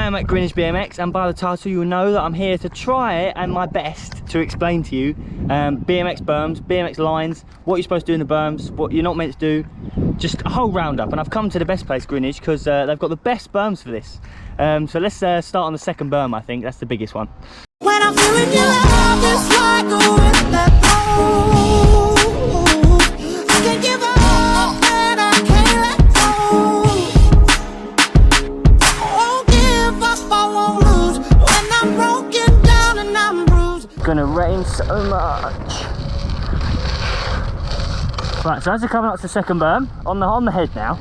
am at Greenwich BMX, and by the title you'll know that I'm here to try it and my best to explain to you BMX berms, BMX lines, what you're supposed to do in the berms, what you're not meant to do, just a whole roundup. And I've come to the best place, Greenwich, because they've got the best berms for this. So let's start on the second berm. I think that's the biggest one. When I'm feeling your love, it's like a wind that blows. I can't give up and I can't let go. I won't give up, I won't lose. When I'm broken down and I'm bruised. It's gonna rain so much. Right, so as you're coming up to the second berm, on the head now,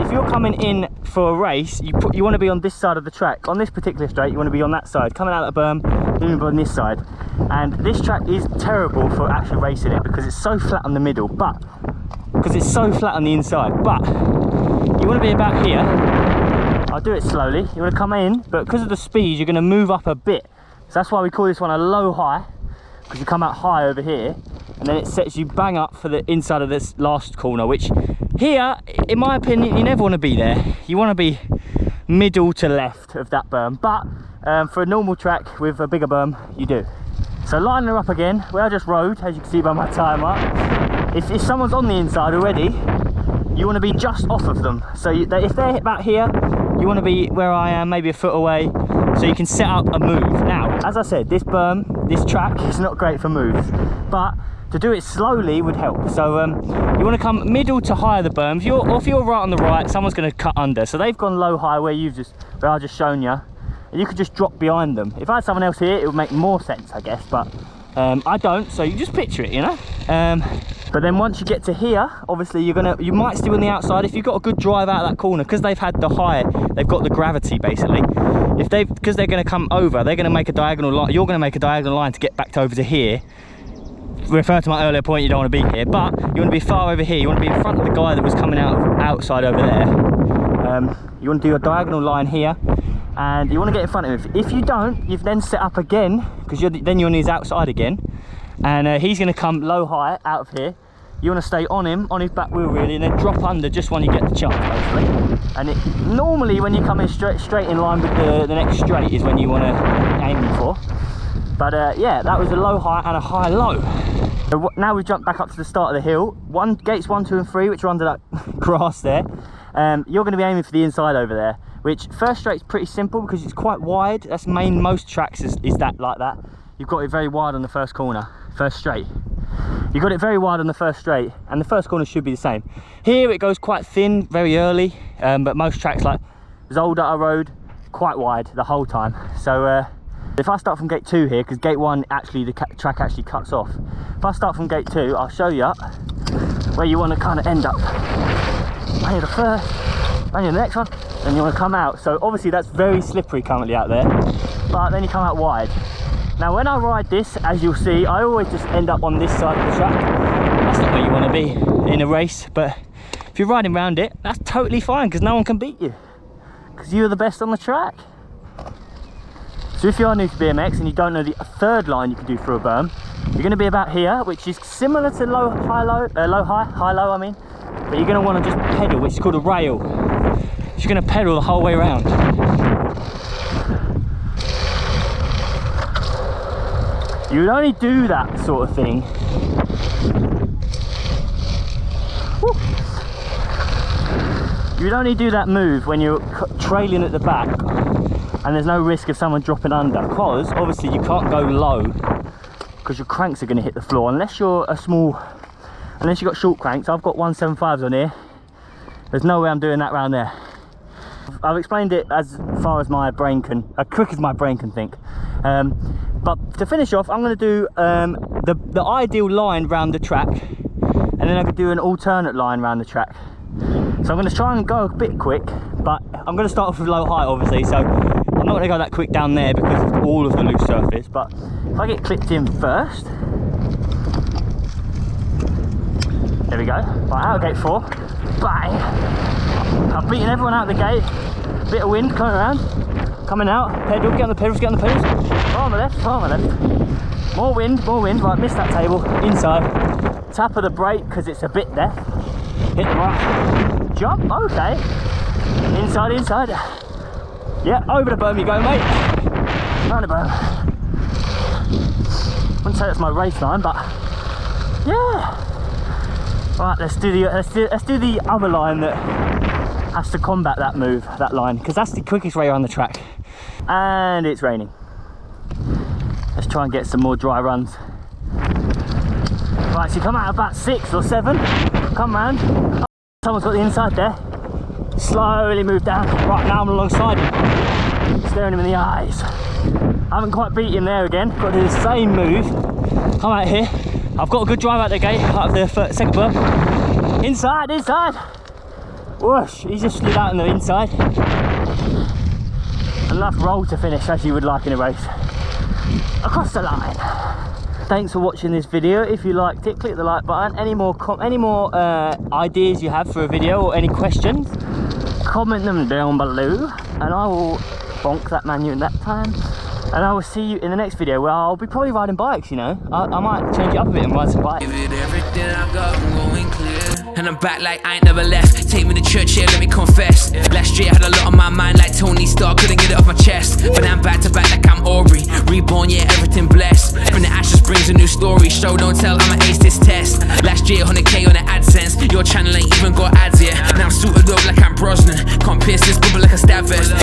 if you're coming in for a race, you want to be on this side of the track. On this particular straight, you want to be on that side. Coming out of the berm, you want to be on this side. And this track is terrible for actually racing it because it's so flat on the middle, but because it's so flat on the inside. But you want to be about here. I'll do it slowly. You want to come in, but because of the speed, you're going to move up a bit. So that's why we call this one a low high, because you come out high over here, and then it sets you bang up for the inside of this last corner, which here, in my opinion, you never want to be there. You want to be middle to left of that berm, but for a normal track with a bigger berm, you do. So lining her up again, where I just rode, as you can see by my timer. If someone's on the inside already, you want to be just off of them. So if they're about here, you want to be where I am, maybe a foot away, so you can set up a move. Now, as I said, this berm, this track is not great for moves, but to do it slowly would help. So you want to come middle to high of the berm. If you're right on the right, someone's going to cut under. So they've gone low high where I've just shown you, and you could just drop behind them. If I had someone else here, it would make more sense, I guess, but I don't. So you just picture it, you know. But then once you get to here, obviously you might still on the outside if you've got a good drive out of that corner, because they've had the high, they've got the gravity basically. Because they're going to come over, they're going to make a diagonal line. You're going to make a diagonal line to get back over to here. Refer to my earlier point, you don't want to be here, but you want to be far over here. You want to be in front of the guy that was coming outside over there. You want to do a diagonal line here, and you want to get in front of him. If you don't, you've then set up again, because then you're on his outside again, and he's going to come low high out of here. You want to stay on him, on his back wheel really, and then drop under just when you get the chance, basically. And normally when you come in straight in line with the next straight is when you want to aim for. But yeah, that was a low high and a high low. So now we've jumped back up to the start of the hill. Gates 1, 2 and 3, which are under that grass there. You're going to be aiming for the inside over there, which first straight's pretty simple because it's quite wide. That's most tracks is that like that. You've got it very wide on the first corner, first straight. You've got it very wide on the first straight, and the first corner should be the same. Here it goes quite thin very early, but most tracks like Zolder I rode quite wide the whole time. So if I start from gate 2 here, because gate 1 actually the track actually cuts off. If I start from gate 2, I'll show you where you want to kind of end up. Bang the first, bang the next one, and you want to come out. So obviously that's very slippery currently out there, but then you come out wide. Now when I ride this, as you'll see, I always just end up on this side of the track. That's not where you want to be in a race, but if you're riding around it, that's totally fine, because no one can beat you, because you're the best on the track. So if you are new to BMX and you don't know the third line you can do through a berm, you're going to be about here, which is similar to low high low, I mean, but you're going to want to just pedal, which is called a rail. So you're going to pedal the whole way around. You would only do that sort of thing. Woo. You would only do that move when you're trailing at the back and there's no risk of someone dropping under, because obviously you can't go low because your cranks are going to hit the floor unless you've got short cranks. I've got 175s on here. There's no way I'm doing that round there. I've explained it as far as my brain can, as quick as my brain can think. But to finish off, I'm going to do the ideal line round the track, and then I could do an alternate line round the track. So I'm going to try and go a bit quick, but I'm going to start off with low height obviously, so I'm not going to go that quick down there because of all of the loose surface. But if I get clipped in first, there we go. Right, out of gate 4, bang! I've beaten everyone out of the gate. Bit of wind coming around, coming out, pedal, get on the pedals, get on the pedals. On the left, on the left. More wind, right, missed that table, inside. Tap of the brake because it's a bit there. Hit the right, jump, okay. Inside, Yeah, over the berm you go, mate. Round the berm. Wouldn't say that's my race line, but yeah. Right, let's do the other line that has to combat that move, that line, because that's the quickest way around the track. And it's raining. Let's try and get some more dry runs. Right, so you come out about 6 or 7, come round. Oh, someone's got the inside there. Slowly move down. Right, now I'm alongside him, staring him in the eyes. I haven't quite beat him there again. Got to do the same move. Come out here. I've got a good drive out the gate, out of the second berm. Inside, inside. Whoosh, he just slid out on the inside. Enough roll to finish, as you would like in a race. Across the line. Thanks for watching this video. If you liked it, click the like button. Any more ideas you have for a video or any questions, comment them down below, and I will bonk that menu in that time. And I will see you in the next video where I'll be probably riding bikes, you know. I might change it up a bit and ride some bikes. Give it everything I got, I'm going clear. And I'm back like I ain't never left. Take me to church here, let me confess. Last year I had a lot on my mind like Tony Stark, couldn't get it off my chest. But I'm back to back like I'm Ori. Reborn, yeah, everything blessed. From the ashes brings a new story. Show, don't tell, I'ma ace this test. Last year 100k on the AdSense. Your channel ain't even got ads yet. Now I'm suited up like I'm Brosnan. Can't pierce this bubble like a stab vest.